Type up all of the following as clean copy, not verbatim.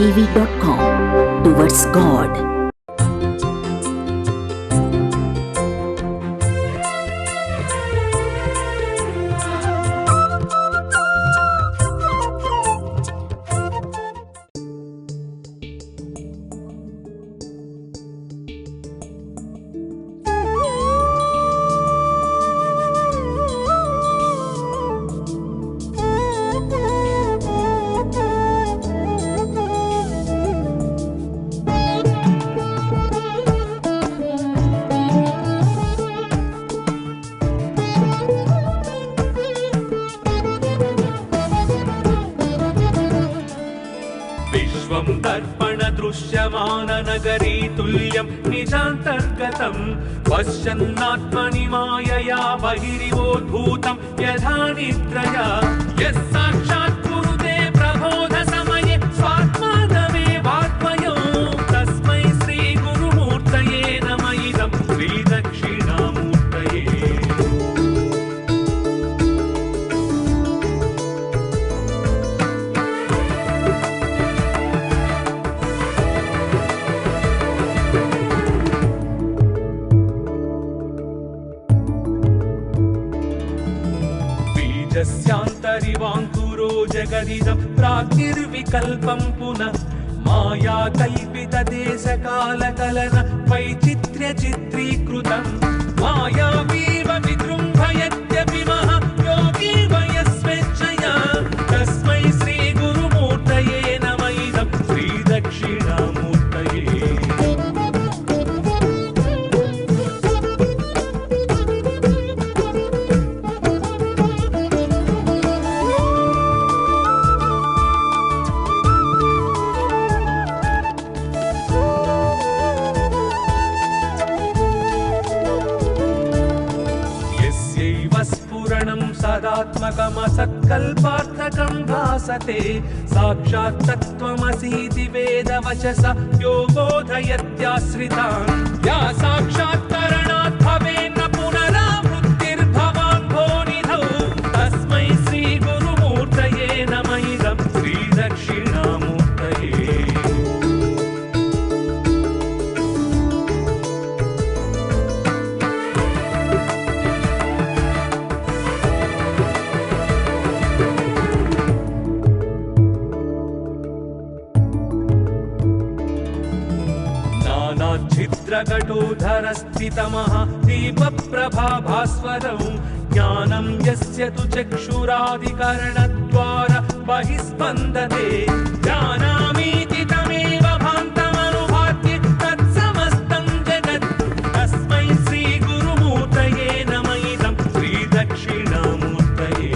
SaraswatiTV.com towards God. दर्पण दृश्यमान नगरी तुल्यं निजान्तर्गतं पश्यन्नात्मनि मायया बहिरिवोद्भूतं यथा निद्रया यः साक्षात् कुरुते प्रबोध समये स्वात्मानमेवात्मयो तस्मै श्रीगुरुमूर्तये नम इदं श्रीदक्षिणामूर्तये। बीजस्यान्तरिवाङ्कुरो जगदिदं प्राग्निर्विकल्पं पुनः माया कल्पितदेशकालकलन वैचित्र्यचित्रीकृतं मायावीव विजृम्भयत्यपि महायोगी वयस्वेच्छया तस्मै श्रीगुरुमूर्तये नम इदं श्रीदक्षिणामूर्तये। सदात्मकमसत्कल्पार्थकं भासते साक्षात् तत्त्वमसीति वेदवचसा यो बोधयत्याश्रितान् या साक्षात्करणात् भवेन्न पुनरावृत्तिर्भवान् भोनिधौ तस्मै श्रीगुरुमूर्तये नम इदं श्रीदक्षिणामूर्तये। छिद्रकटोधरस्थितमः दीपप्रभाभास्वरौ ज्ञानं यस्य तु चक्षुरादिकरणद्वारा बहिस्पन्दते जानामीति तमेव भान्तमनुभात्य तत्समस्तं जगत् तस्मै श्रीगुरुमूर्तये नम इदं श्रीदक्षिणामूर्तये।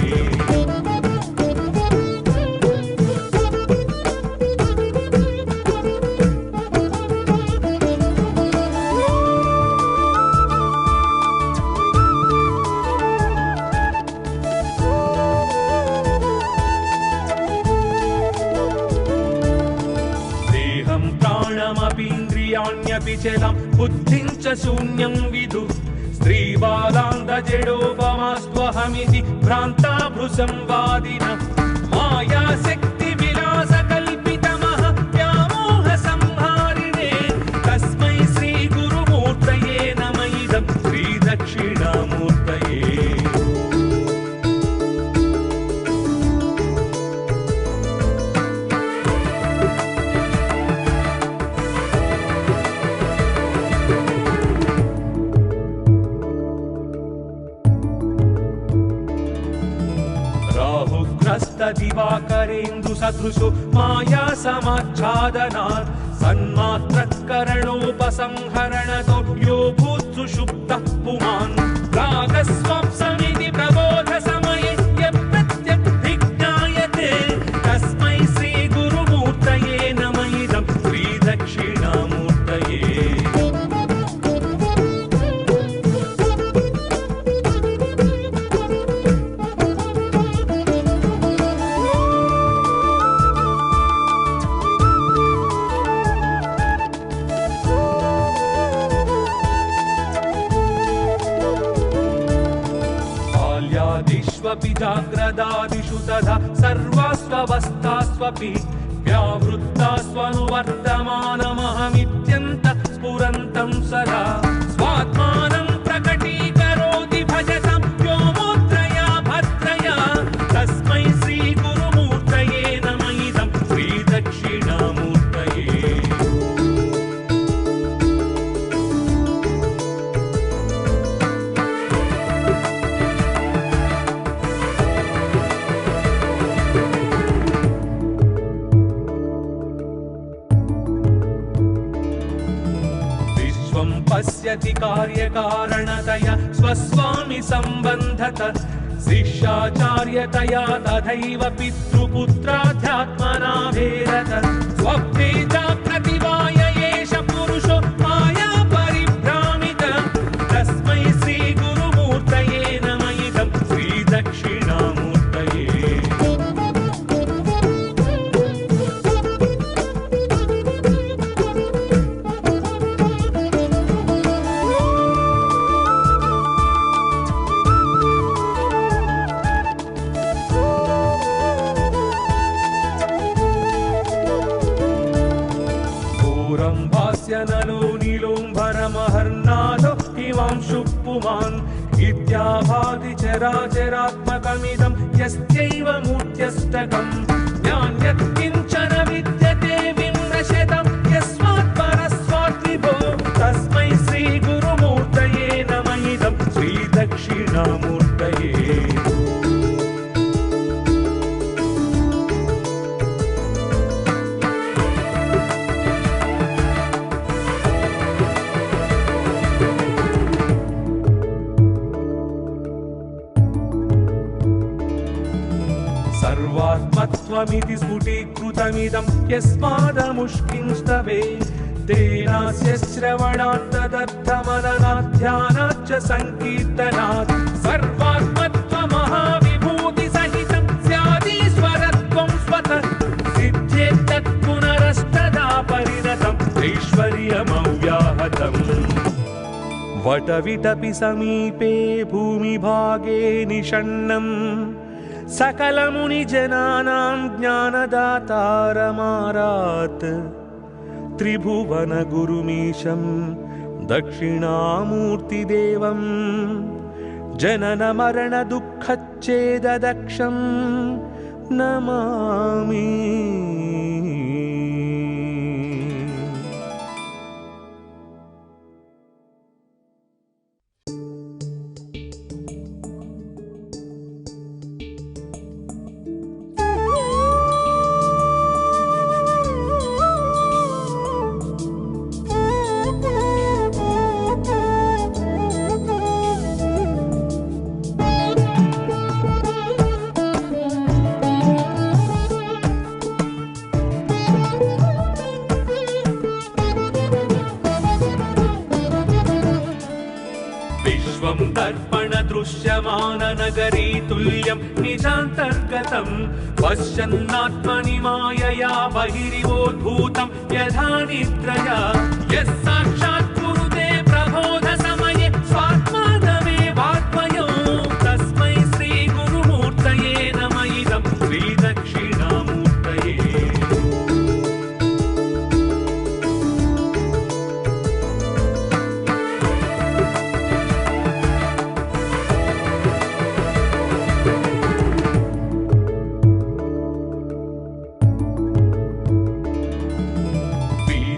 प्राणमपीन्द्रियाण्यपि चलं बुद्धिं च शून्यं विदुः स्त्रीबालान्धजडोपमास्त्वहमिति भ्रान्ता भ्रुसंवादिनः मायाशक्तिविलासकल्पितमः व्यामोहसंहारिणे तस्मै श्रीगुरुमूर्तये नम इदं श्रीदक्षिणामूर्तये। दिवाकरेन्दु सदृशो माया समाच्छादनात् सन्मात्रकरणोपसंहरणतो यो भूत्सुषुप्तः पुमान् रागस्वप्समिति प्रबोध समये यप्रत्यभिज्ञायते तस्मै श्रीगुरुमूर्तये नम इदं श्रीदक्षिणामूर्तये। जाग्रदादिषु तथा सर्वास्वस्थास्वपि व्यावृत्ता स्वनुवर्तमानमहमित्यन्त स्फुरन्तं सदा स्वात्मानं प्रकटीकरोति भजतं व्योमोत्रया भद्रया तस्मै श्रीगुरुमूर्तये नमः इदं श्रीदक्षिणामूर्तये। पश्यति कार्यकारणतया स्वस्वामि सम्बन्धत शिष्याचार्यतया तथैव पितृपुत्राध्यात्मना भेदत स्वप्ने जाग्रतिवाय एष पुरुषो माया परिभ्रामित तस्मै श्रीगुरुमूर्तये नमः इदं श्रीदक्षिणामूर्तये। नलो नीलोम्भरमहर्नादो हिमांशु पुमान् इत्याभाति चराचरात्मकमिदं यस्यैव मूर्त्यष्टकम् ज्ञान्यत्किञ्चन विद्यते विमृशतं यस्मात् परस्मात् विभो तस्मै श्रीगुरुमूर्तये नमः इदं श्रीदक्षिणामूर्तये। सर्वात्मत्वमिति स्फुटीकृतमिदं यस्मादमुष्किंस्तवे तेनास्य श्रवणात् तदर्थमननात् ध्यानात् च सङ्कीर्तनात् सर्वात्मत्वमहाविभूतिसहितं स्यादीश्वरत्वं स्वतः सिद्ध्येत्तत् पुनरस्तदा परिणतम् ऐश्वर्यमव्याहतम्। वटविटपि समीपे भूमिभागे निषण्णम् सकलमुनिजनानां ज्ञानदातारमारात् त्रिभुवनगुरुमीशं दक्षिणामूर्तिदेवं जननमरणदुःखच्छेददक्षं नमामि। दर्पणदृश्यमाननगरी तुल्यं निजान्तर्गतं पश्यन्नात्मनि मायया बहिरिवोद्भूतं यथा निद्रया यः साक्षात् कुरुते प्रबोधसमये स्वात्मानमेवात्मयो तस्मै श्रीगुरुमूर्तये नमः इदं श्रीदक्षिणामूर्तये।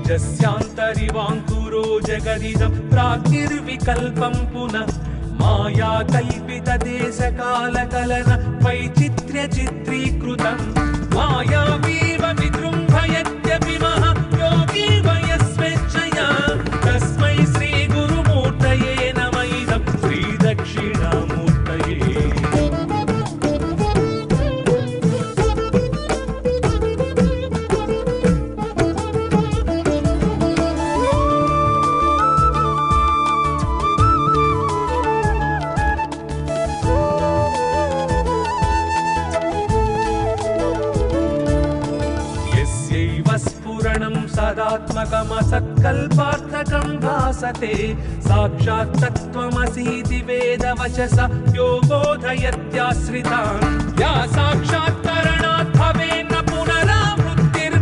यस्यान्तरिवाङ्कुरो जगदिदं प्राग्निर्विकल्पं पुनः माया कल्पितदेशकालकलन वैचित्र्यचित्रीकृतं मायावीव विजृम्भयत्यपि महायोगी वयस्वेच्छया तस्मै श्रीगुरुमूर्तये नमः इदं श्रीदक्षिणामूर्तये। सदात्मकमसत्कल्पार्थकं भासते साक्षात् तत्त्वमसीति वेदवचसा यो बोधयत्याश्रितान् या साक्षात्करणात् भवेन्न पुनरावृत्तिर्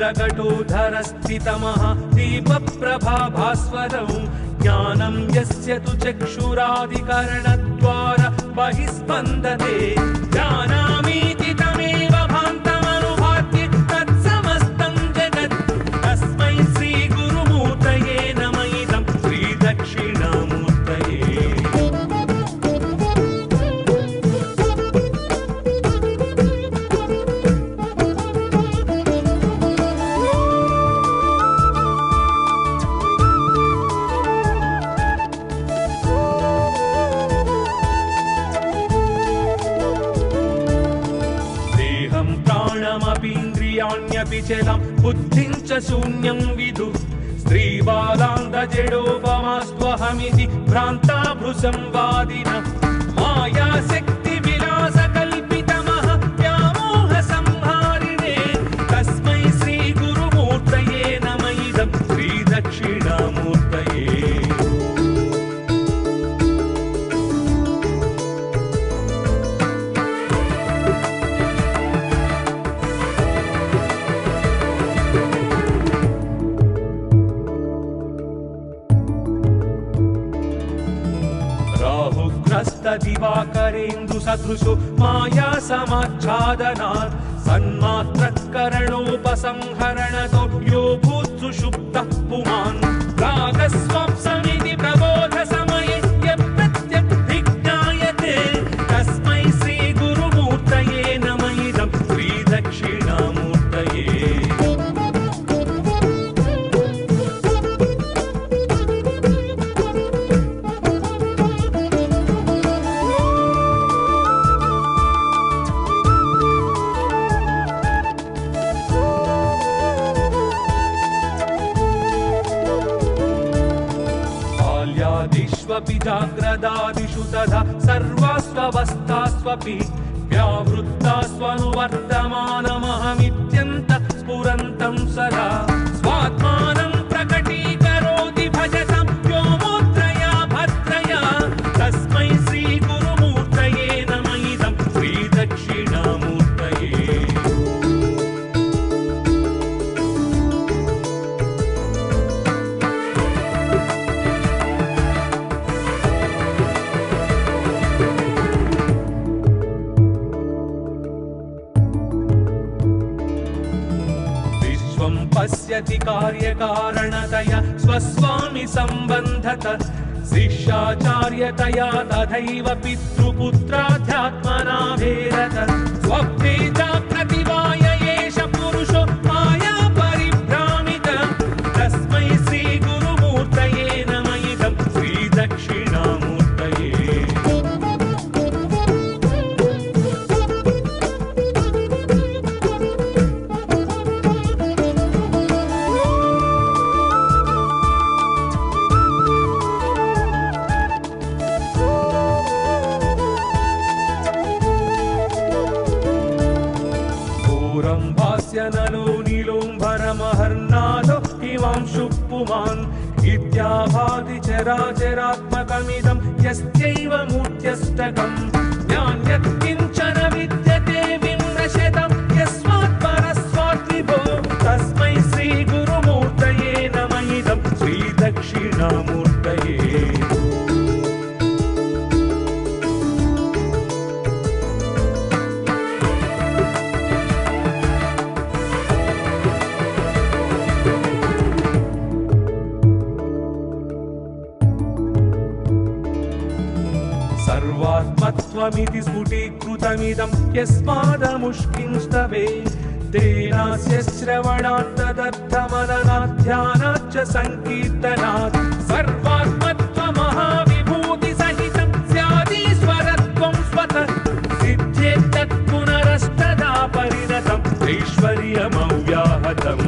समुद्रकटोधरस्थितमः दीपप्रभाभास्वरौ ज्ञानं यस्य तु चक्षुरादिकरणद्वार बहिस्पन्दते जानामीति तमेव भान्तमनुभात्य तत्समस्तं जगत् तस्मै श्रीगुरुमूर्तये नम इदं श्रीदक्षिणामूर्तये। प्राणमपीन्द्रियाण्यपि चलं बुद्धिं च शून्यं विदुः स्त्रीबालान्धजडोपमास्त्वहमिति भ्रान्ता भ्रुसंवादिनः मायाशक्तिविलासकल्पितमः व्यामोहसंहारिणे तस्मै श्रीगुरुमूर्तये नम इदं श्रीदक्षिणामूर्तये। दिवाकरेन्दु सदृशो माया समाच्छादनात् सन्मात्रकरणोपसंहरणतो यो भूत्सु सुषुप्तः पुमान् रागस्वप्समिति प्रबोध समये यप्रत्यभिज्ञायते तस्मै श्रीगुरुमूर्तये नम इदं श्रीदक्षिणामूर्तये। स्वपि जाग्रदादिषु तथा सर्वास्वस्थास्वपि व्यावृत्तास्वनुवर्तमानमहमित्यन्तः स्फुरन्तं सदा स्वात्मानं प्रकटीकरोति भजतं व्योमोत्रया भद्रया तस्मै श्रीगुरुमूर्तये नम इदं श्रीदक्षिणामूर्तये। पश्यति कार्यकारणतया स्वस्वामि सम्बन्धत शिष्याचार्यतया तथैव पितृपुत्राध्यात्मना भेदत स्वप्ने जाग्रति वाय एष पुरुषो माया परिभ्रामित तस्मै श्रीगुरुमूर्तये नम इदं श्रीदक्षिणामूर्तये। नलो नीलोम्भरमहर्नादो हिमांशु पुमान् इत्याभाति चराचरात्मकमिदं यस्यैव मूर्त्यष्टकम् ज्ञान्यत् किञ्चन विद्यते विमृशतं यस्मात् परस्मात् विभो तस्मै श्रीगुरुमूर्तये नम इदं श्रीदक्षिणामूर्तये। सर्वात्मत्वमिति स्फुटीकृतमिदं यस्मादमुष्किंस्तवे तेनास्य श्रवणात् तदर्थमननात् ध्यानात् च संकीर्तनात् सर्वात्मत्वमहाविभूतिसहितं स्यादीश्वरत्वं स्वतः सिद्ध्येत्तत् पुनरस्तदा परिणतम् ऐश्वर्यमव्याहतम्।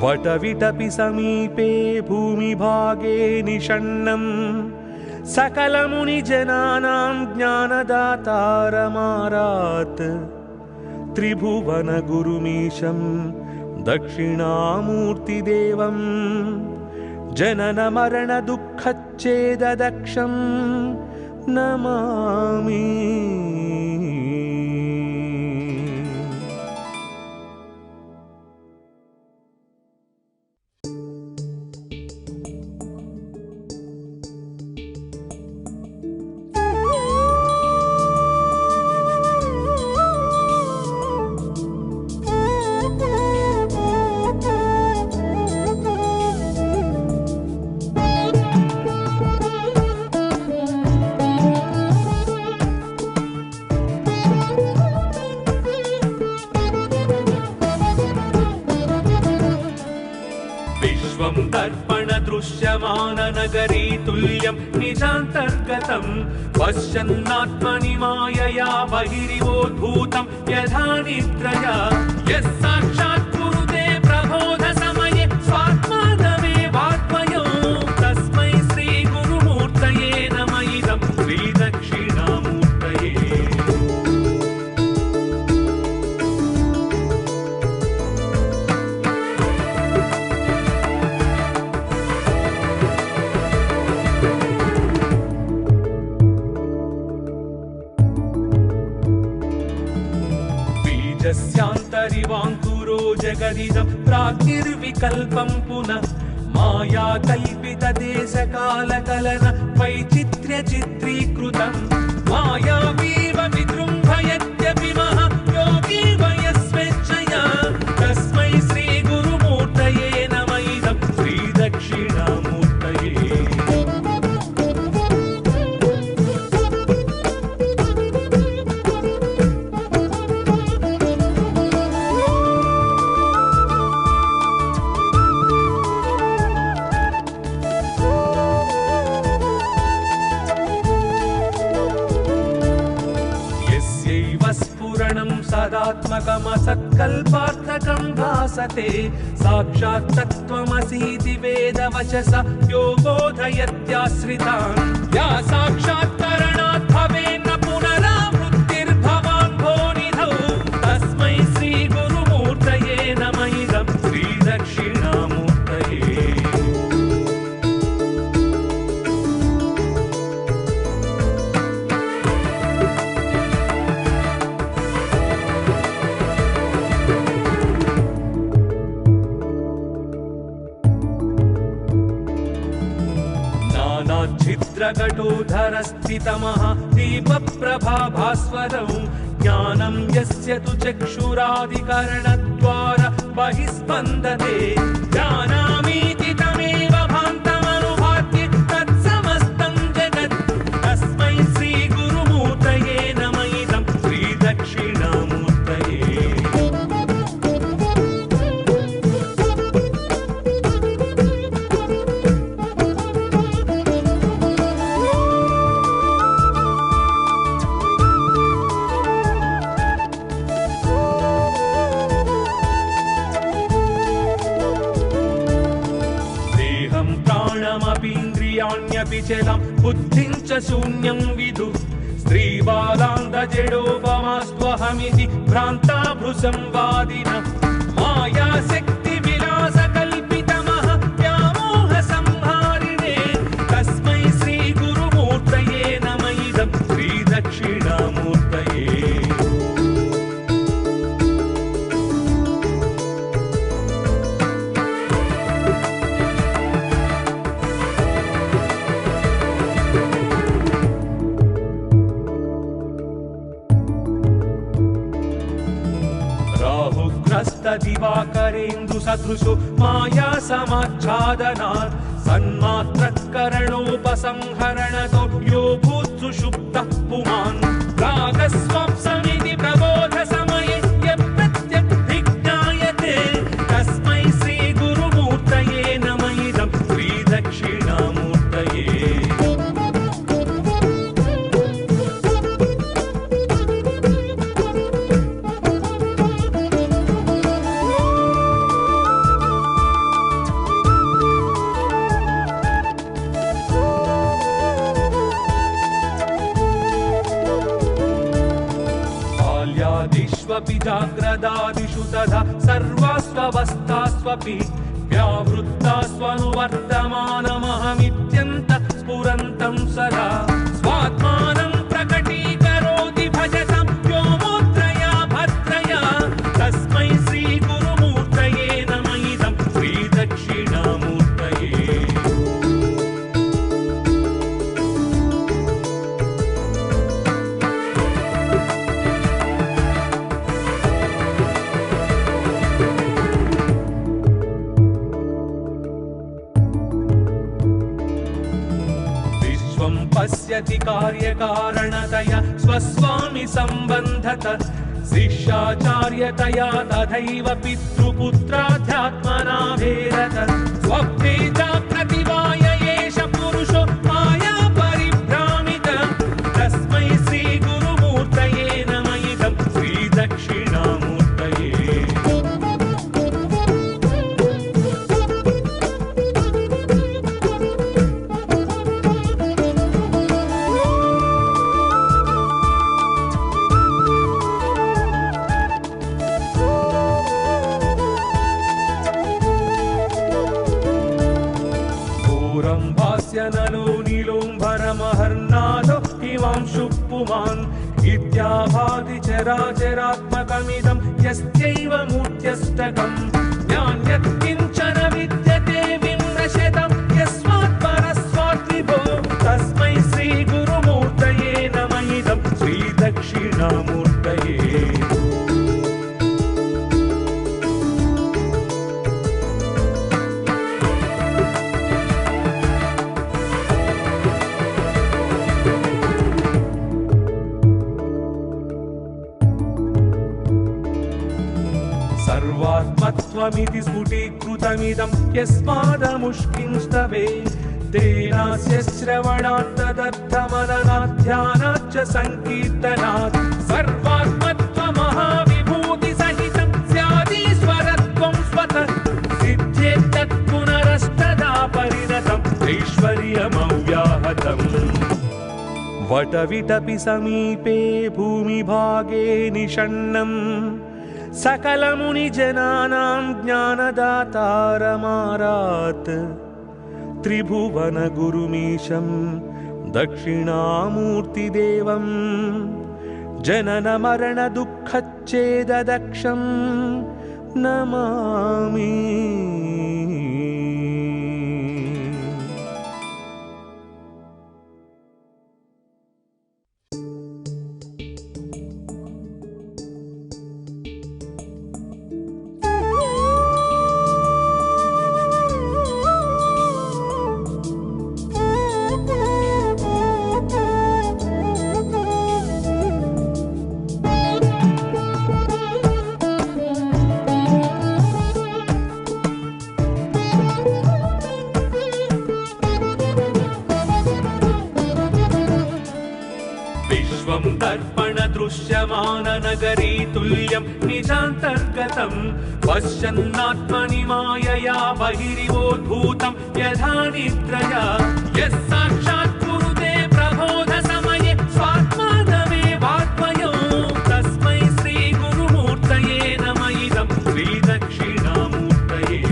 वटविटपि समीपे भूमिभागे निषण्णम् सकलमुनिजनानां ज्ञानदातारमारात् त्रिभुवनगुरुमीशं दक्षिणामूर्तिदेवं जननमरणदुःखच्छेददक्षं नमामि। तुल्यं निजान्तर्गतं पश्यन्नात्मनि मायया बहिरिवोद्भूतं यथा निद्रया यः साक्षात् कुरुते प्रबोधसमये स्वात्मानमेवात्मयो तस्मै श्रीगुरुमूर्तये नमः इदं श्रीदक्षिणामूर्तये। बीजस्यान्तरिवाङ्कुरो जगदिदं प्राग्निर्विकल्पं पुनः माया कल्पितदेशकालकलन वैचित्र्यचित्रीकृतं मायावीव विजृम्भयत्यपि महायोगी वयस्वेच्छया तस्मै श्रीगुरुमूर्तये नमः इदं श्रीदक्षिणामूर्तये। सदात्मकमसत्कल्पार्थकं भासते साक्षात् तत्त्वमसीति वेदवचसा यो बोधयत्याश्रितान् या साक्षात्करणात् भवेन्न पुनरावृत्तिर्भवान् भोनिधौ तस्मै श्रीगुरुमूर्तये नमः इदं श्रीदक्षिणामूर्तये। छिद्रकटोधरस्थितमः दीपप्रभाभास्वरौ ज्ञानं यस्य तु चक्षुरादिकरणद्वारा बहिस्पन्दते जानामीति तमेव भान्तमनुभात्य तत्समस्तं जगत् तस्मै श्रीगुरुमूर्तये नमः इदं श्रीदक्षिणामूर्तये। प्राणमपीन्द्रियाण्यपि चलं बुद्धिं च शून्यं विदुः स्त्रीबालान्धजडोपमास्त्वहमिति भ्रान्ता भृशंवादिनः मायाशक्तिविलासकल्पितमः व्यामोहसंहारिणे तस्मै श्रीगुरुमूर्तये नमः इदं श्रीदक्षिणामूर्तये। दिवाकरेन्दु सदृशो माया समाच्छादनात् सन्मात्रकरणोपसंहरणतो यो भूत्सुषुप्तः पुमान् रागस्वप्समिति प्रबोधसमये यप्रत्यग्भिज्ञायते तस्मै श्रीगुरुमूर्तये नमः इदं श्रीदक्षिणामूर्तये। जाग्रदादिषु तथा सर्वास्वस्थास्वपि व्यावृत्तास्वनुवर्तमानमहमित्यन्तः स्फुरन्तं सदा स्वात्मानं प्रकटीकरोति भजतं व्योमोत्रया भद्रया तस्मै श्रीगुरुमूर्तये नमः इदं श्रीदक्षिणामूर्तये। पश्यति कार्यकारणतया स्वस्वामि सम्बन्धत शिष्याचार्यतया तथैव पितृपुत्राध्यात्मना भेदत स्वप्ने जाग्रति वा एष पुरुषो माया इत्याभाति चराचरात्मकमिदं यस्यैव मूर्त्यष्टकम् ज्ञान्यत् किञ्चन विद्यते विमृशतं यस्मात् परस्मात् विभो तस्मै श्रीगुरुमूर्तये नमः इदं श्रीदक्षिणामूर्तये। सर्वात्मत्वमिति स्फुटीकृतमिदं यस्मादमुष्किंस्तवे तेनास्य श्रवणात् तदर्थमननात् ध्यानात् च सङ्कीर्तनात् सर्वात्मत्वमहाविभूतिसहितं स्यादीश्वरत्वं स्वतः सिद्ध्येत्तत् पुनरस्तदा परिणतम् ऐश्वर्यमव्याहतम्। वटविटपि समीपे भूमिभागे निषण्णम् सकलमुनिजनानां ज्ञानदातारमारात् त्रिभुवनगुरुमीशं दक्षिणामूर्तिदेवं जननमरणदुःखच्छेददक्षं नमामि। दर्पणदृश्यमाननगरी तुल्यं निजान्तर्गतं पश्यन्नात्मनि मायया बहिरिवोद्भूतं यथा निद्रया यः साक्षात् कुरुते प्रबोधसमये स्वात्मानमेवात्मयो तस्मै श्रीगुरुमूर्तये नमः इदं श्रीदक्षिणामूर्तये।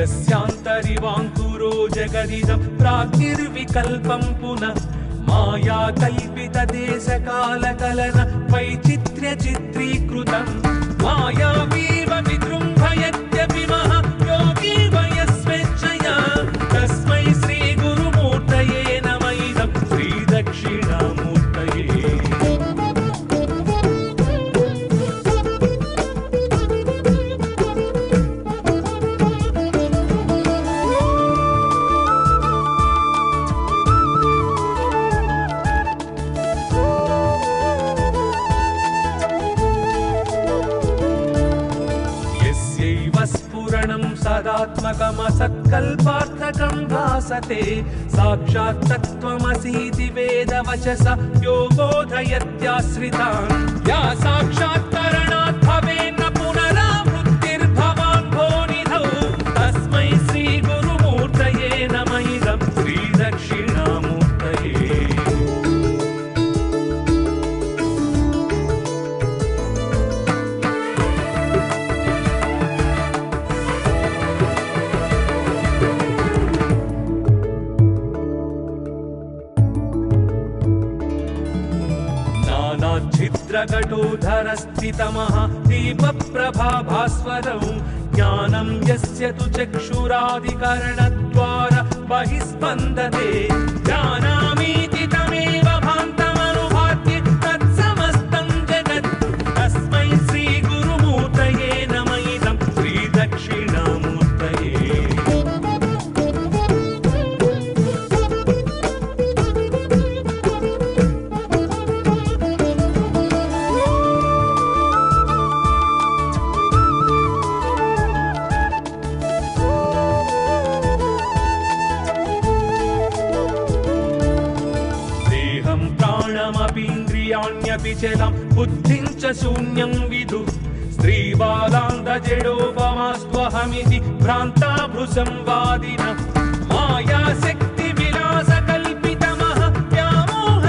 स्यान्तरिवाङ्कुरो जगदिदं प्राग्निर्विकल्पं पुनः माया कल्पितदेशकालकलन वैचित्र्यचित्रीकृतं मायावीव विजृम्भयत्यपि महायोगी वयस्वेच्छया तस्मै श्रीगुरुमूर्तये नमः इदं श्रीदक्षिणामूर्तये। सदात्मकमसत्कल्पार्थकं भासते साक्षात् तत्त्वमसीति वेदवचसा यो बोधयत्याश्रितान् या साक्षात्करणात् भवेन्न पुनरावृत्तिर्भवान् भोनिधौ तस्मै श्रीगुरुमूर्तये नमः इदं श्रीदक्षिणामूर्तये। छिद्रघटोधरस्थितमः दीपप्रभाभास्वरौ ज्ञानं यस्य तु चक्षुरादिकरणद्वारा बहिस्पन्दते जानामीति तमेव भान्तमनुभात्य तत्समस्तं जगत् तस्मै श्रीगुरुमूर्तये नमः इदं श्रीदक्षिणामूर्तये। प्राणमपीन्द्रियाण्यपि चलं बुद्धिं च शून्यं विदुः स्त्रीबालान्धजडोपमास्त्वहमिति भ्रान्ता भृशंवादिनः मायाशक्तिविलासकल्पितमः व्यामोह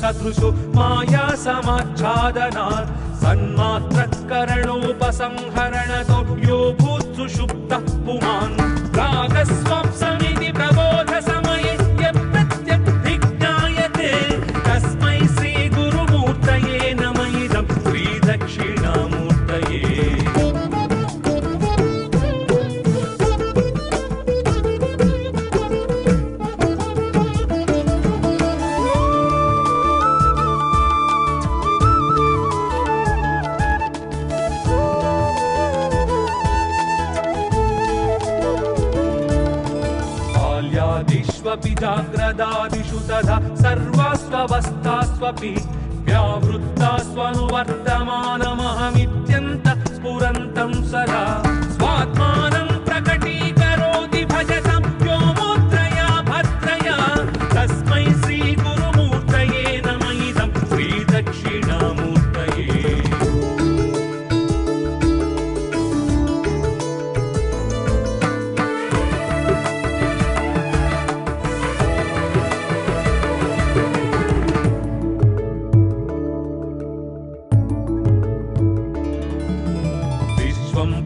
सदृशो माया समाच्छादनात् सन्मात्रकरणोपसंहरणतो यो भूत्सुषुप्तः पुमान् रागस्वप्समिति प्रबोधसमये यप्रत्यग्भिज्ञायते तस्मै श्रीगुरुमूर्तये नम इदं श्रीदक्षिणामूर्तये। जाग्रदादिषु तथा सर्वास्वस्थास्वपि व्यावृत्तास्वनुवर्तमानमहमित्यन्तः स्फुरन्तं सदा स्वात्मानं प्रकटीकरोति भजतां व्योमोत्रया भद्रया तस्मै श्रीगुरुमूर्तये नम इदं श्रीदक्षिणामूर्तये।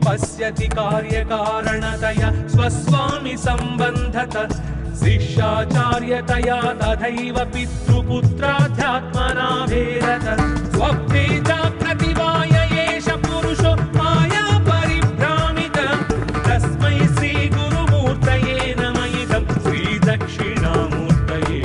पश्यति कार्यकारणतया स्वस्वामि सम्बन्धत शिष्याचार्यतया तथैव पितृपुत्राध्यात्मना भेदत स्वप्ने जाग्रतिवाय एष पुरुषो माया परिभ्रामित तस्मै श्रीगुरुमूर्तये नम इदं श्रीदक्षिणामूर्तये।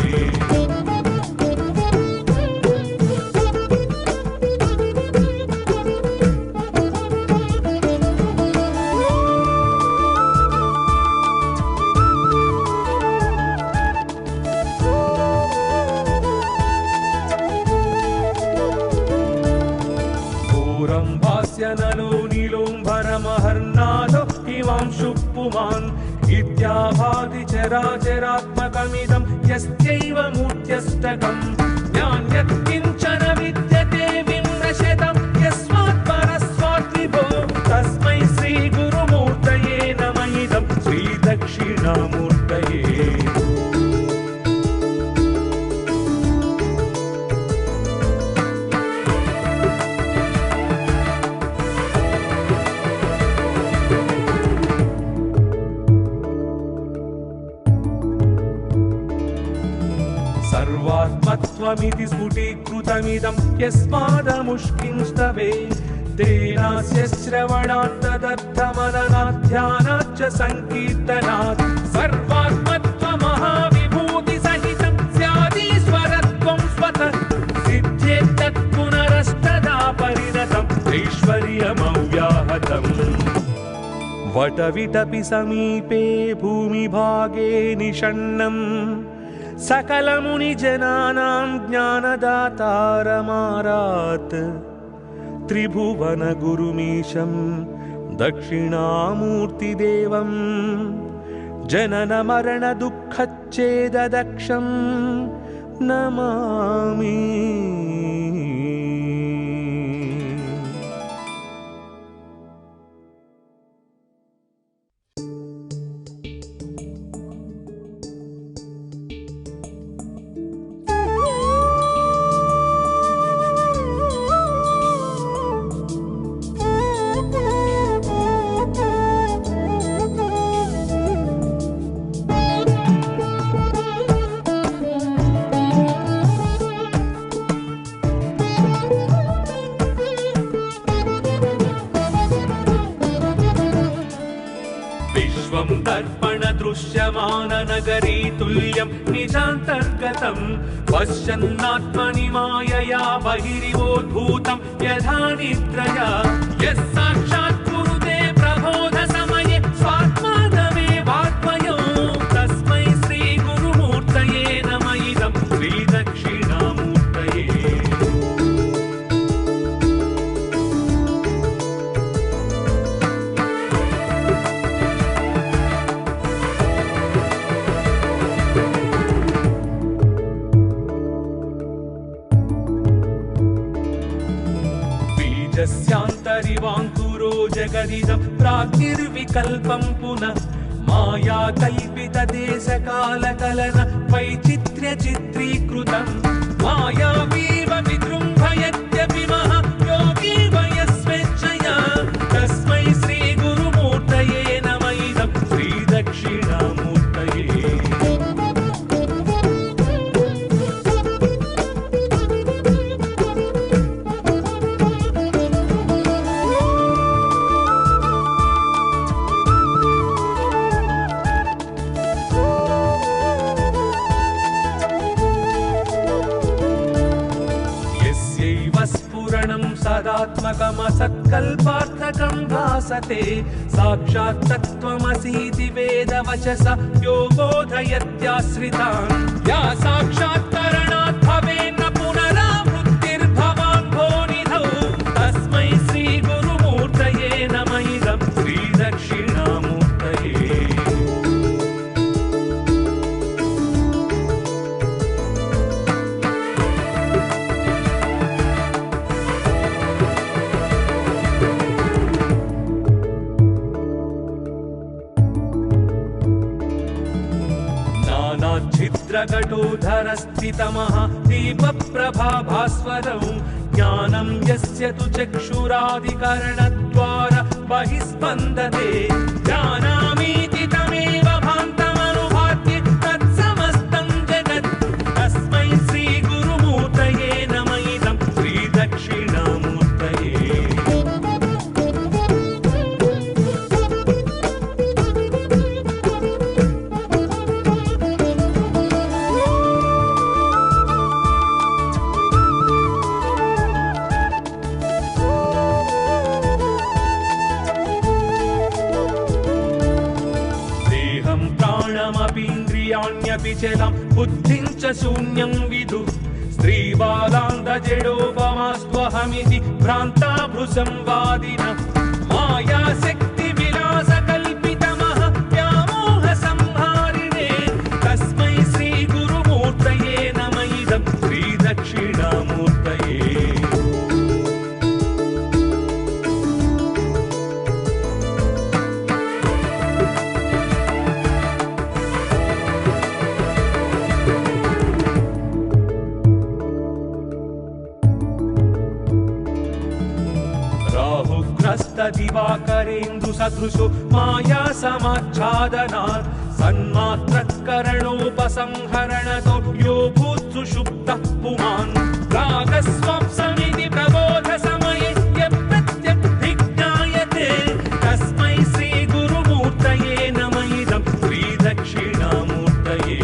नलो नीलोम्भरमहर्नादो हिमांशुः पुमान् इत्याभाति चराचरात्मकमिदं यस्यैव मूर्त्यष्टकम् नान्यत् किञ्चन विद्यते विमृशतं यस्मात् परस्मात् विभो तस्मै श्रीगुरुमूर्तये नम इदं श्रीदक्षिणामूर्तये। सर्वात्मत्वमिति स्फुटीकृतमिदं यस्मादमुष्किंस्तवे तेनास्य श्रवणात् तदर्थमननात् ध्यानाच्च संकीर्तनात् सर्वात्मत्वमहाविभूतिसहितं स्यादीश्वरत्वं स्वतः सिद्ध्येत्तत् पुनरस्तदा परिणतं ऐश्वर्यमव्याहतम्। वटविटपि समीपे भूमिभागे निषण्णम् सकलमुनिजनानां ज्ञानदातारमारात् त्रिभुवनगुरुमीशं दक्षिणामूर्तिदेवं जननमरणदुःखच्छेददक्षं नमामि। दर्पणदृश्यमाननगरी तुल्यं निजान्तर्गतं पश्यन्नात्मनि मायया बहिरिवोद्भूतं यथा निद्रया यः साक्षात् कुरुते प्रबोधसमये स्वात्मानमेवात्मयो तस्मै श्रीगुरुमूर्तये नम इदं श्रीदक्षिणामूर्तये। बीजस्यान्तरिवाङ्कुरो जगदिदं प्राग्निर्विकल्पं पुनः माया कल्पितदेशकालकलन वैचित्र्यचित्रीकृतम् मायावीव विजृम्भयत्यपि महायोगी वयस्वेच्छया तस्मै श्रीगुरुमूर्तये नम इदं श्रीदक्षिणामूर्तये। सदात्मकमसत्कल्पार्थकं भासते साक्षात् तत्त्वमसीति वेदवचसा यो बोधयत्याश्रितान् या साक्षात्करणात् भवेन्न पुनरावृत्तिर्भवान् भोनिधौ तस्मै श्रीगुरुमूर्तये नम इदं श्रीदक्षिणामूर्तये। छिद्रकटोधरस्थितमः दीपप्रभाभास्वरौ ज्ञानं यस्य तु चक्षुरादिकरणद्वार बहिस्पन्दते जानामीति तमेव भान्तमनुभात्य तत्समस्तं जगत् तस्मै श्रीगुरुमूर्तये नम इदं श्रीदक्षिणामूर्तये। प्राणमपीन्द्रियाण्यपि चलं बुद्धिं च शून्यं विदुः स्त्रीबालान्धजडोपमास्त्वहमिति भ्रान्ता भृशंवादिनः मायाशक्तिविलासकल्पितमः व्यामोहसंहारिणे तस्मै श्रीगुरुमूर्तये नम इदं श्रीदक्षिणामूर्तये। दिवाकरेन्दु सदृशो माया समाच्छादनात् सन्मात्रकरणोपसंहरणतो यो भूत्सुषुप्तः पुमान् रागस्वप्समिति प्रबोधसमये यप्रत्यग्भिज्ञायते तस्मै श्रीगुरुमूर्तये नम इदं श्रीदक्षिणामूर्तये।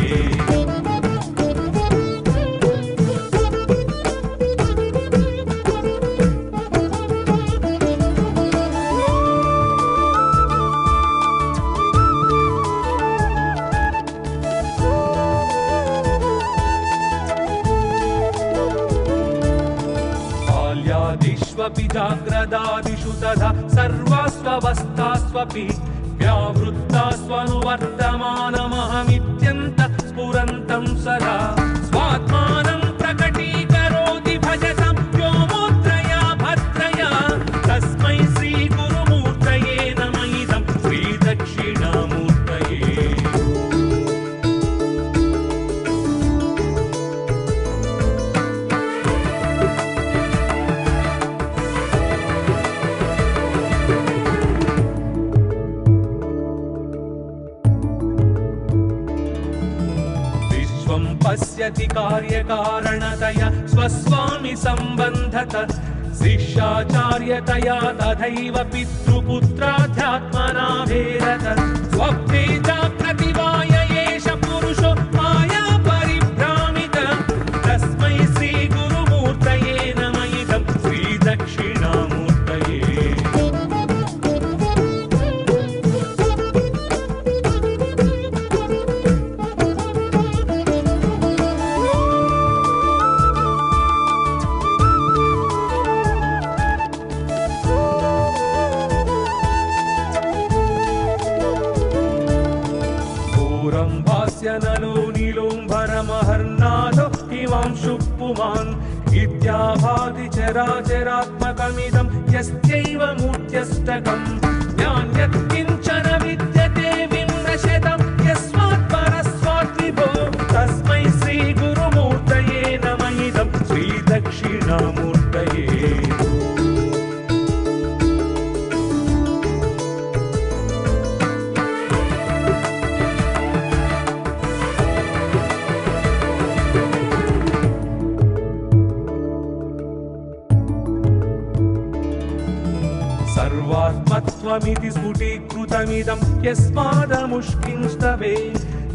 जाग्रदादिषु तथा सर्वास्वस्थास्वपि व्यावृत्तास्वनुवर्तमानमहमित्यन्त स्फुरन्तं सदा स्वात्मानं प्रकटीकरोति भजतं व्योमोत्रया भद्रया तस्मै श्रीगुरुमूर्तये नम इदं श्रीदक्षिणामूर्तये। पश्यति कार्यकारणतया स्वस्वामि सम्बन्धत शिष्याचार्यतया तथैव पितृपुत्राध्यात्मना भेदत स्वप्ने जाग्रति वाय एष पुरुषो माया परिभ्रामित तस्मै श्रीगुरुमूर्तये नम इदं श्रीदक्षिणामूर्तये। नलो नीलोम्भरमहर्नाथो हिमांशु पुमान् इत्याभाति चराचरात्मकमिदं यस्यैव मूर्त्यष्टकम् ज्ञान्यत् किञ्चन विद्यते विमृशतं यस्मात् परस्मात् विभो तस्मै श्रीगुरुमूर्तये नम इदं सर्वात्मत्वमिति स्फुटीकृतमिदं यस्मादमुष्किंस्तवे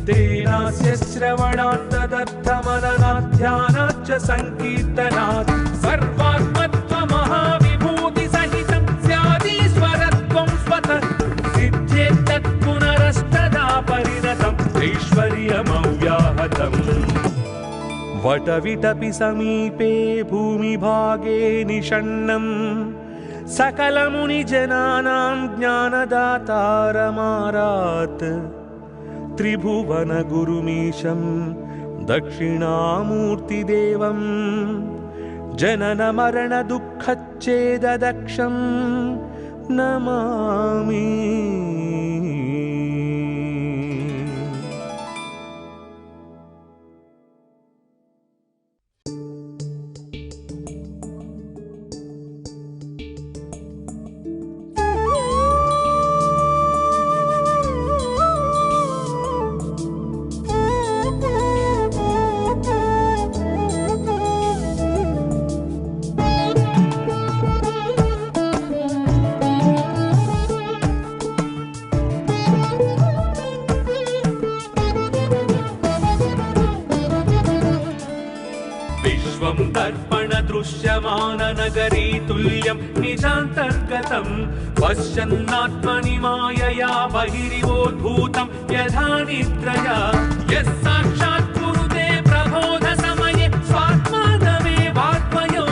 तेनास्य श्रवणात् तदर्थमननात् ध्यानाच्च संकीर्तनात् सर्वात्मत्वमहाविभूतिसहितं स्यादीश्वरत्वं स्वतः सिद्ध्येत्तत् पुनरस्तदा परिणतम् ऐश्वर्यमव्याहतम्। वटविटपि समीपे भूमिभागे निषण्णं सकलमुनिजनानां ज्ञानदातारमारात् त्रिभुवनगुरुमीशं दक्षिणामूर्तिदेवं जननमरणदुःखच्छेददक्षं नमामि। दर्पणदृश्यमाननगरी तुल्यं निजान्तर्गतं पश्यन्नात्मनि मायया बहिरिवोद्भूतं यथा निद्रया यः साक्षात् कुरुते प्रबोधसमये स्वात्मानमेवात्मयो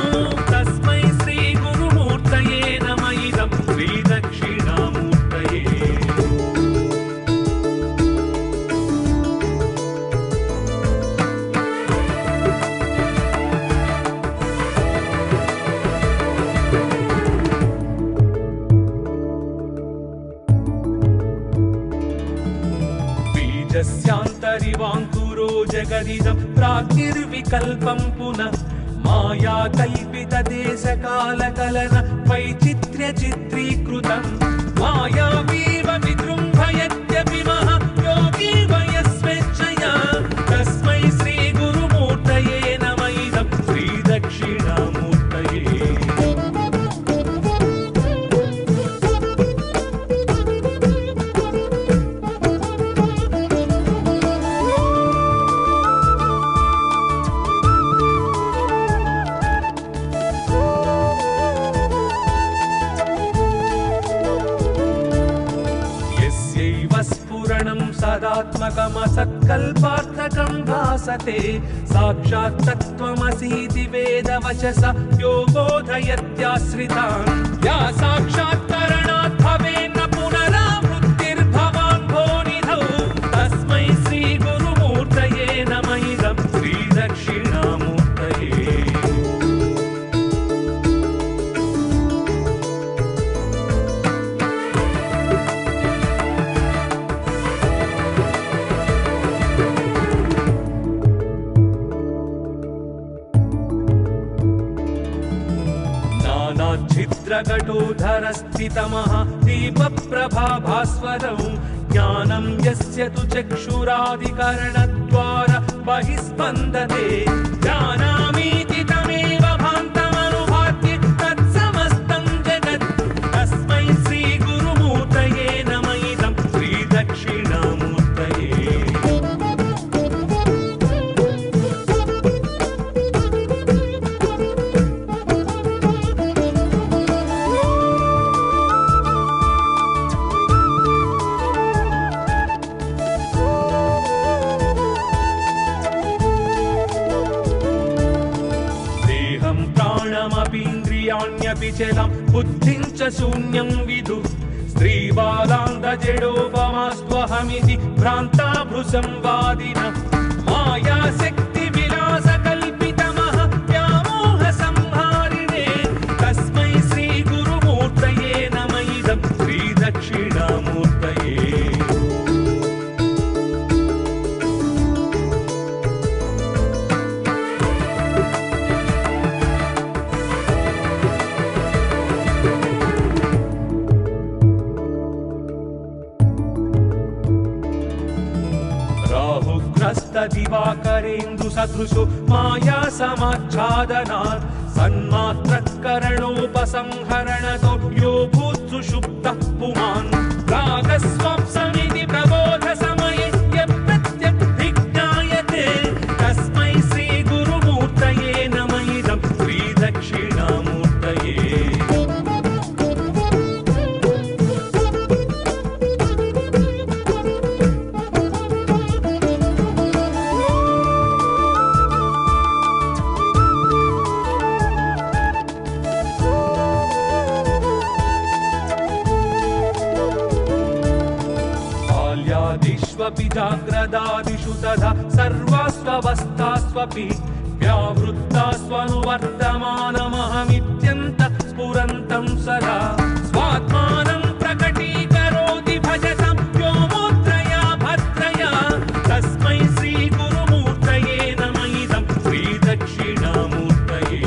तस्मै श्रीगुरुमूर्तये नम इदं श्रीदक्षिणामूर्तये। बीजस्यान्तरिवाङ्कुरो जगदिदं प्राग्निर्विकल्पं पुनः माया कल्पितदेशकालकलन वैचित्र्यचित्रीकृतं मायावीव विजृम्भयत्यपि महायोगी वयस्वेच्छया तस्मै श्रीगुरुमूर्तये नम इदं श्रीदक्षिणामूर्तये। सदात्मकमसत्कल्पार्थकं भासते साक्षात् तत्त्वमसीति वेदवचसा यो बोधयत्याश्रितान् या साक्षात्करणात् भवेन्न पुनरावृत्तिर्भवान् भोनिधौ तस्मै श्रीगुरुमूर्तये नम इदं श्रीदक्षिणामूर्तये। छिद्रकटोधरस्थितमः दीपप्रभाभास्वरौ ज्ञानं यस्य तु चक्षुरादिकरणद्वारा बहिस्पन्दते जानामीति तमेव भान्तमनुभात्य तत्समस्तं जगत् तस्मै श्रीगुरुमूर्तये नम इदं श्रीदक्षिणामूर्तये। प्राणमपीन्द्रियाण्यपि चलं बुद्धिं च शून्यं विदुः स्त्रीबालान्धजडोपमास्त्वहमिति भ्रान्ता भृशंवादिनः मायाशक्तिविलासकल्पितमः व्यामोहसंहारिणे तस्मै श्रीगुरुमूर्तये नम इदं श्रीदक्षिणामूर्तये। दिवाकरेन्दु सदृशो माया समाच्छादनात् सन्मात्रकरणोपसंहरणतो यो भूत् सुषुप्तः पुमान् रागस्वाप्समिति प्रबोधसमये यत्प्रत्यभिज्ञायते तस्मै श्रीगुरुमूर्तये नम इदं श्रीदक्षिणामूर्तये। बाल्यादिष्वपि जाग्रदादिषु तथा सर्वास्वस्थास्वपि व्यावृत्तास्वनुवर्तमानमहमित्यन्तः स्फुरन्तं सदा स्वात्मानं प्रकटीकरोति भजतं व्योमोत्रया भद्रया तस्मै श्रीगुरुमूर्तये नम इदं श्रीदक्षिणामूर्तये।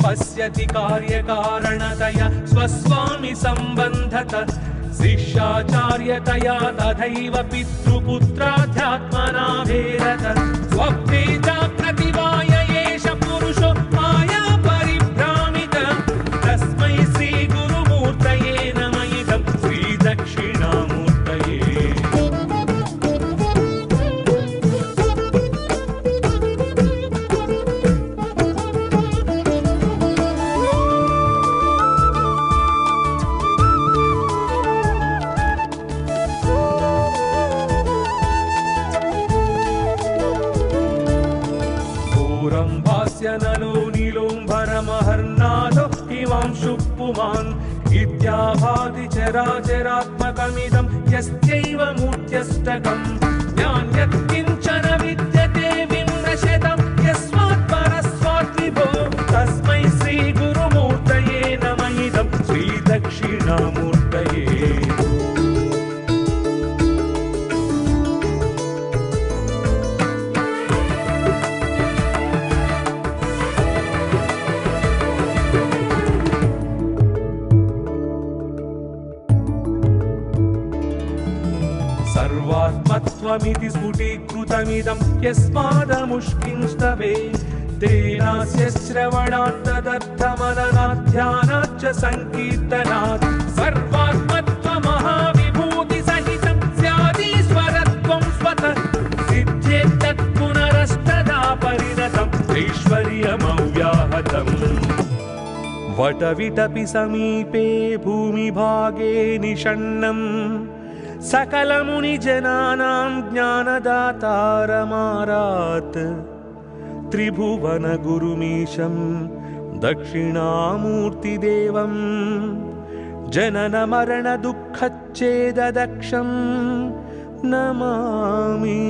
पश्यति कार्यकारणतया स्वस्वामि सम्बन्धत शिष्याचार्यतया तथैव पितृपुत्राध्यात्मना भेदत स्वप्ने जाग्रतिवाय एष पुरुषो माया परिभ्रामित तस्मै श्रीगुरुमूर्तये नम इदं श्रीदक्षिणामूर्तये। नलो नीलोम्भरमहर्नादो हिमांशु पुमान् इत्याभाति चराचरात्मकमिदं यस्यैव मूर्त्यष्टकम् ज्ञान्यत्किञ्चन विद्यते विमृशतं यस्मात् परस्मात् विभो तस्मै श्रीगुरुमूर्तये नम इदं श्रीदक्षिणामूर्तये। सर्वात्मत्वमिति स्फुटीकृतमिदं यस्मादमुष्किंस्तवे तेनास्य श्रवणात् तदर्थमननात् च सङ्कीर्तनात् सर्वात्मत्वमहाविभूतिसहितं स्यादीश्वरत्वं स्वतः सिद्ध्येत्तत् पुनरस्तदा परिणतम् ऐश्वर्यमव्याहतम्। वटविटपि समीपे भूमिभागे निषण्णम् सकलमुनिजनानां ज्ञानदातारमारात् त्रिभुवनगुरुमीशं दक्षिणामूर्तिदेवं जननमरणदुःखच्छेददक्षं नमामि।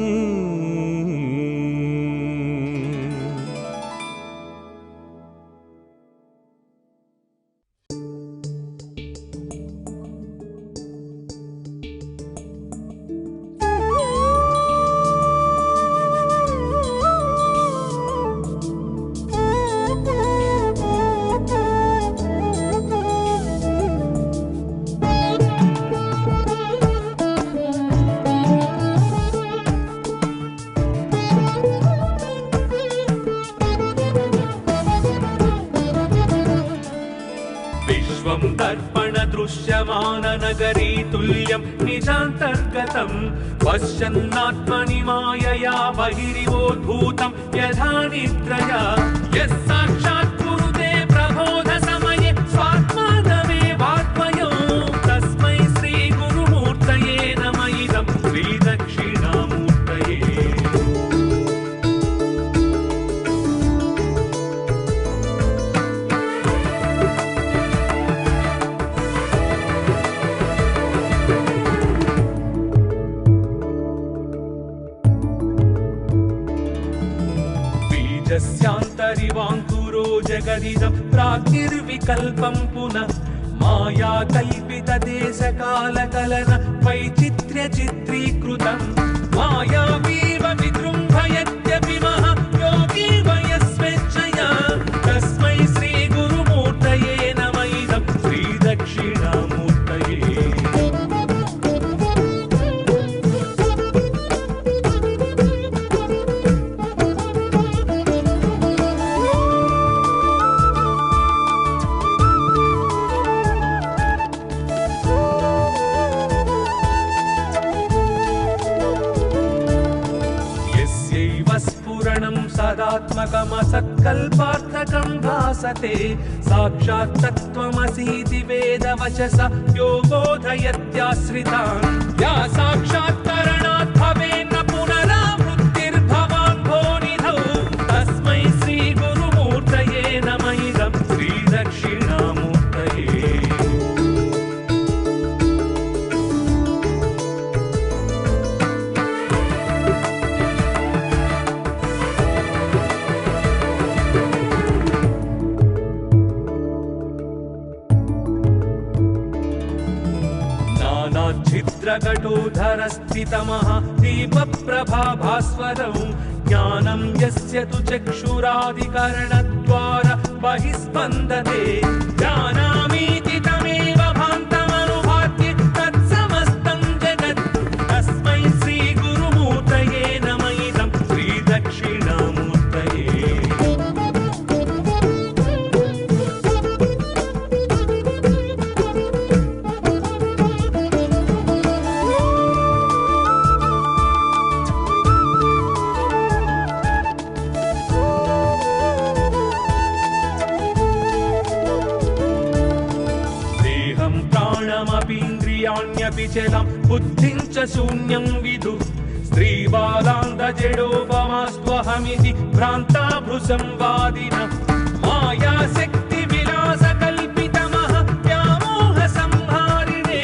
दर्पणदृश्यमाननगरी तुल्यं निजान्तर्गतं पश्यन्नात्मनि मायया बहिरिवोद्भूतं यथा निद्रया यः साक्षात् कुरुते प्रबोधसमये स्वात्मानमेवात्मयो तस्मै श्रीगुरुमूर्तये नम इदं श्रीदक्षिणामूर्तये। यस्यान्तरिवाङ्कुरो जगदिदं प्राग्निर्विकल्पं पुनः माया कल्पितदेशकालकलन वैचित्र्यचित्रीकृतं मायावीव विजृम्भयत्यपि महायोगी वयस्वेच्छया तस्मै श्रीगुरुमूर्तये सत्कल्पार्थकं भासते साक्षात् तत्त्वमसीति वेदवचसा यो बोधयत्याश्रितान् या साक्षात्करणात् भवेन्न पुनरावृत्तिर्भवान् भोनिधौ तस्मै श्रीगुरुमूर्तये नम इदं श्रीदक्षिणामूर्तये। छिद्रकटोधरस्थितमः दीपप्रभाभास्वरौ ज्ञानं यस्य तु चक्षुरादिकरणद्वार बहिस्पन्दते जानामीति तमेव भान्तमनुभात्य तत्समस्तं जगत् तस्मै श्रीगुरुमूर्तये नम इदं श्रीदक्षिणामूर्तये। प्राणमपीन्द्रियाण्यपि चलं बुद्धिं च शून्यं विदुः स्त्रीबालान्धजडोपमास्त्वहमिति भ्रान्ता भ्रुसंवादिनः मायाशक्तिविलासकल्पितमः व्यामोहसंहारिणे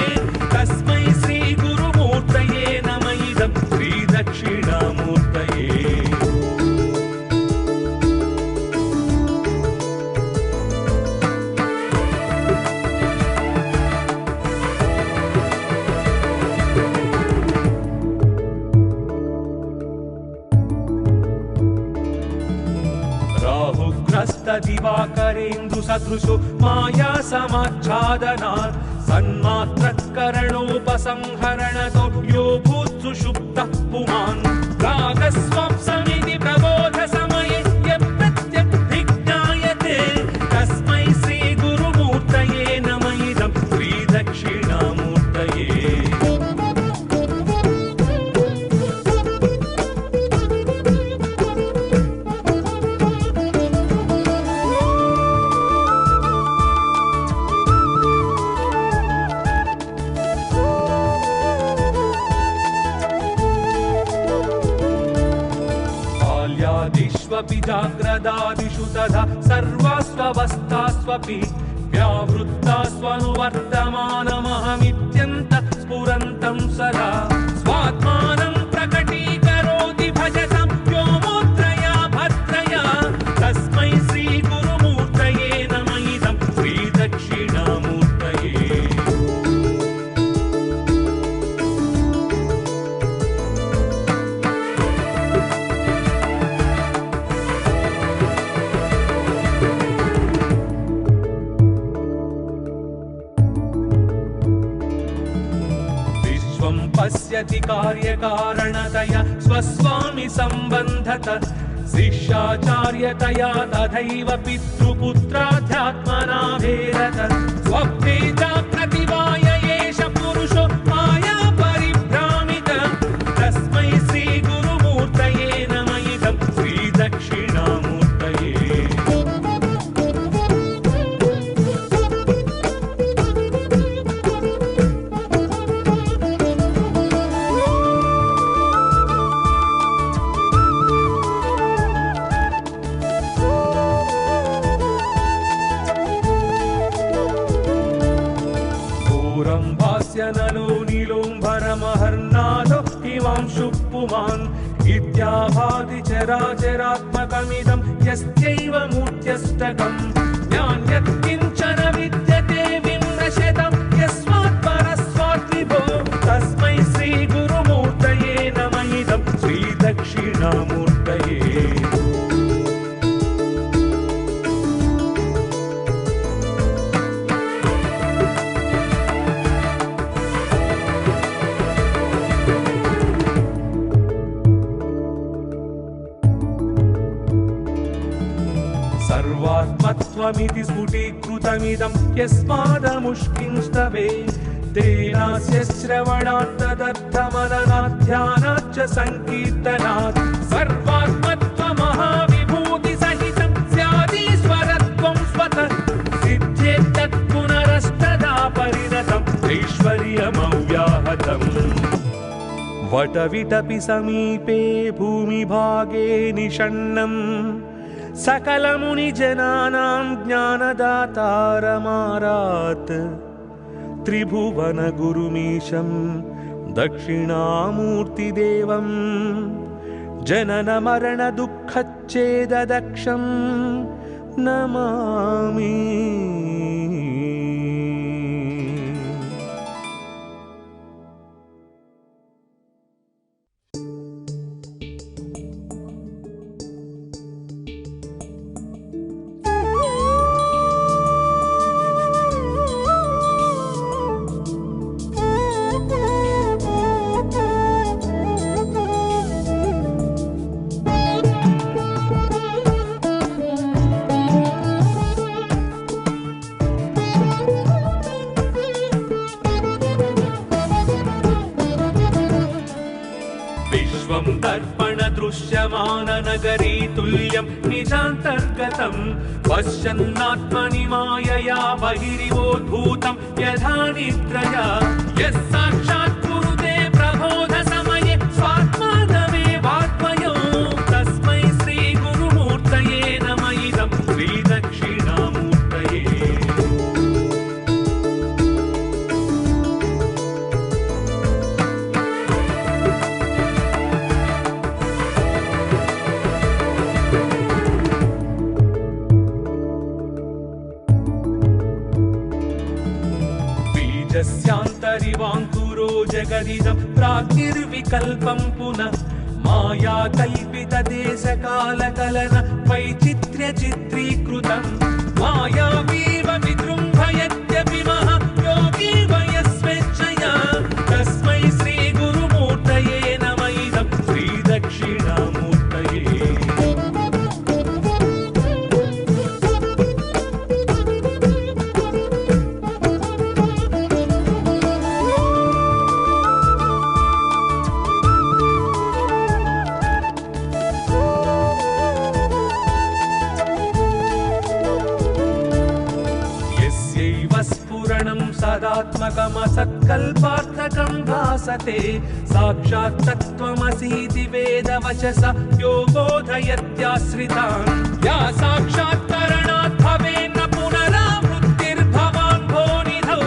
तस्मै श्रीगुरुमूर्तये नम इदं श्रीदक्षिणामूर्तये। दिवाकरेन्दु सदृशो माया समाच्छादनात् सन्मात्रकरणोपसंहरणतो यो भूत्सु सुषुप्तः पुमान् रागस्वप्समिति प्रबोध समये यप्रत्यभिज्ञायते तस्मै श्रीगुरुमूर्तये नम इदं श्रीदक्षिणामूर्तये। बाल्यादिष्वपि जाग्रदादिषु तथा सर्वास्वस्थास्वपि व्यावृत्तास्वनुवर्तमानमहमित्यन्तः स्फुरन्तं सदा स्वात्मानं प्रकटीकरोति भजतं व्योमोत्रया भद्रया तस्मै श्रीगुरुमूर्तये नम इदं श्रीदक्षिणामूर्तये। पश्यति कार्यकारणतया स्वस्वामि सम्बन्धत शिष्याचार्यतया तथैव पितृपुत्राध्यात्मना भेदत स्वप्ने जाग्रति वाय एष पुरुषो माया परिभ्रामित तस्मै श्रीगुरुमूर्तये नम इदं श्रीदक्षिणामूर्तये। नलो नीलोम्भरमहर्नादो हिमांशु पुमान् इत्याभाति चराचरात्मकमिदं यस्यैव मूर्त्यष्टकम् ज्ञान्यत् किञ्चन विद्यते विमृशतं यस्मात् परस्मात् विभो तस्मै श्रीगुरुमूर्तये नम इदं श्रीदक्षिणामूर्तये। सर्वात्मत्वमिति स्फुटीकृतमिदं यस्मादमुष्किंस्तवे तेनास्य श्रवणात् तदर्थमननात् ध्यानात् च संकीर्तनात् सर्वात्मत्वमहाविभूति वटविटपि समीपे भूमिभागे निषण्णं सकलमुनिजनानां ज्ञानदातारमारात् त्रिभुवनगुरुमीशं दक्षिणामूर्तिदेवं जननमरणदुःखच्छेददक्षं नमामि। दर्पणदृश्यमाननगरी तुल्यं निजान्तर्गतं पश्यन्नात्मनि मायया बहिरिवोद्भूतं यथा निद्रया यः साक्षात् कुरुते प्रबोधसमये स्वात्मानमेवात्मयो तस्मै श्रीगुरुमूर्तये नमः इदं श्रीदक्षिणामूर्तये। स्यान्तरिवाङ्कुरो जगदिदं प्राग्निर्विकल्पं पुनः माया कल्पितदेशकालकलन वैचित्र्यचित्रीकृतं मायावीव विजृम्भयत्यपि महायोगी वयस्वेच्छया तस्मै श्रीगुरुमूर्तये नमः इदं श्रीदक्षिणामूर्तये। सदात्मकमसत्कल्पार्थकं भासते साक्षात् तत्त्वमसीति वेदवचसा यो बोधयत्याश्रितान् या साक्षात्करणात् भवेन्न पुनरावृत्तिर्भवान् भोनिधौ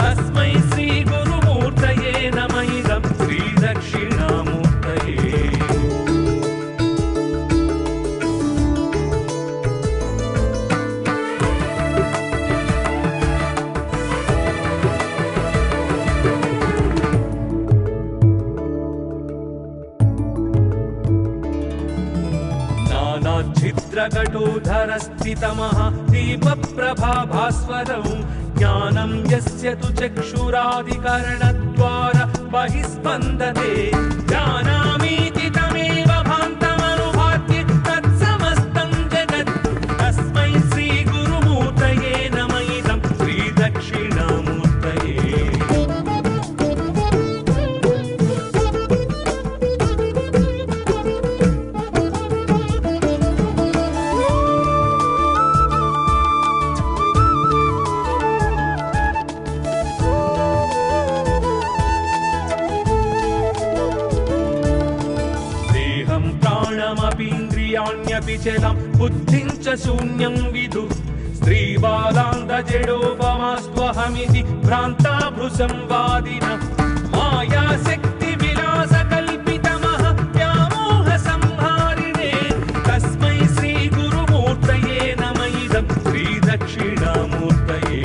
तस्मै श्रीगुरुमूर्तये नमः इदं श्रीदक्षिणामूर्तये। छिद्रकटोधरस्थितमः दीपप्रभाभास्वरौ ज्ञानं यस्य तु चक्षुरादिकरणद्वार बहिस्पन्दते जानामीति तमेव भान्तमनुभात्य तत्समस्तं जगत् तस्मै श्रीगुरुमूर्तये नमः इदं श्रीदक्षिणामूर्तये। प्राणमपीन्द्रियाण्यपि चलं बुद्धिं च शून्यं विदुः स्त्रीबालान्धजडोपमास्त्वहमिति भ्रान्ता भृशंवादिनः मायाशक्तिविलासकल्पितमः व्यामोहसंहारिणे तस्मै श्रीगुरुमूर्तये नमः इदं श्रीदक्षिणामूर्तये।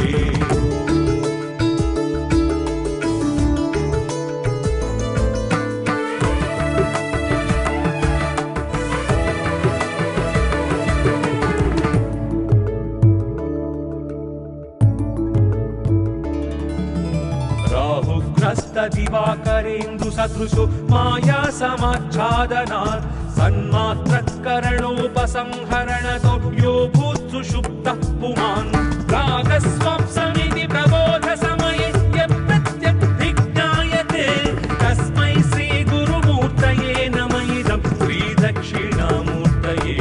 दिवाकरेन्दु सदृशो माया समाच्छादनात् सन्मात्रकरणोपसंहरणतो यो भूत्सुषुप्तः पुमान् रागस्वप्समिति प्रबोधसमये यप्रत्यग्भिज्ञायते तस्मै श्रीगुरुमूर्तये नमः इदं श्रीदक्षिणामूर्तये।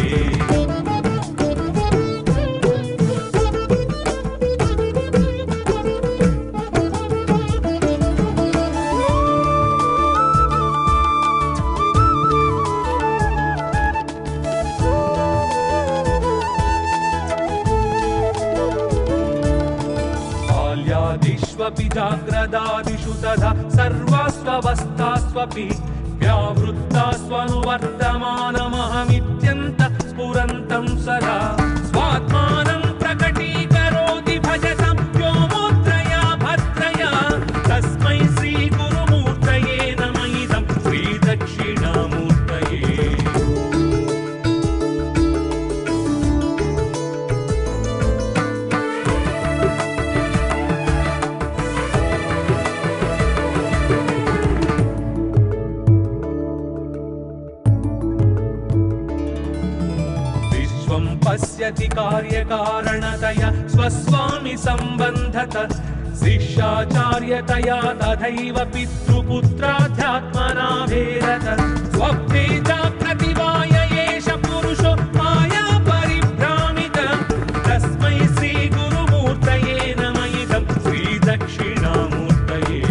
स्वप्नेष्वपि जाग्रदादिषु तथा सर्वास्वस्थास्वपि व्यावृत्तास्वनुवर्तमानमहमित्यन्त स्फुरन्तं सदा स्वात्मानं प्रकटीकरोति भजतां व्योमोत्रया भद्रया तस्मै श्रीगुरुमूर्तये नम इदं श्रीदक्षिणामूर्तये। पश्यति कार्यकारणतया स्वस्वामि सम्बन्धत शिष्याचार्यतया तथैव पितृपुत्राध्यात्मना भेदत स्वप्ने जाग्रतिवाय एष पुरुषो माया परिभ्रामित तस्मै श्रीगुरुमूर्तये नम इदं श्रीदक्षिणामूर्तये।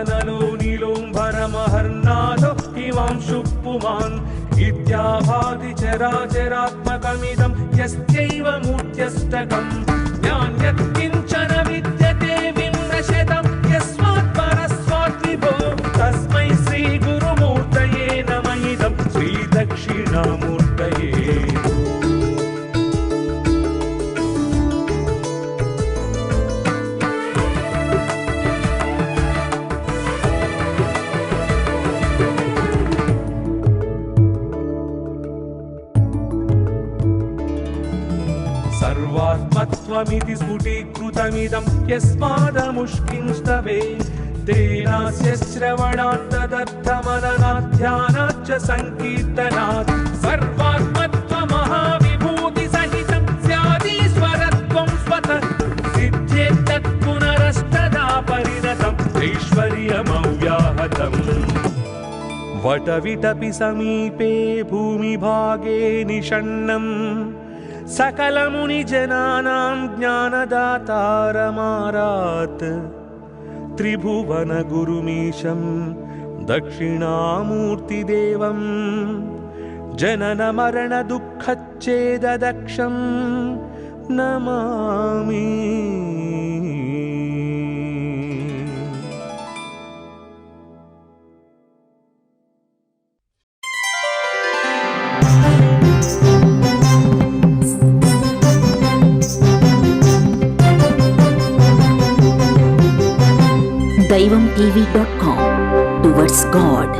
नलो नीलोम्भरमहर्नादो हिमांशुः पुमान् इत्याभाति चराचरात्मकमिदं यस्यैव मूर्त्यष्टकम् ज्ञान्यत्किञ्चन विद्यते विमृशतं यस्मात् परस्मात् विभो तस्मै श्रीगुरुमूर्तये नम इदं श्रीदक्षिणामूर्तये। सर्वात्मत्वमिति स्फुटीकृतमिदं यस्मादमुष्किंस्तवे तेनास्य श्रवणात् तदर्थमननात् ध्यानात् च सङ्कीर्तनात् सर्वात्मत्वमहाविभूतिसहितं स्यादीश्वरत्वं स्वतः सिद्ध्येत्तत् पुनरस्तदा परिणतम् ऐश्वर्यमव्याहतम्। वटविटपि समीपे भूमिभागे निषण्णम् सकलमुनिजनानां ज्ञानदातारमारात् त्रिभुवनगुरुमीशं दक्षिणामूर्तिदेवं जननमरणदुःखच्छेददक्षं नमामि। daivamtv.com towards God.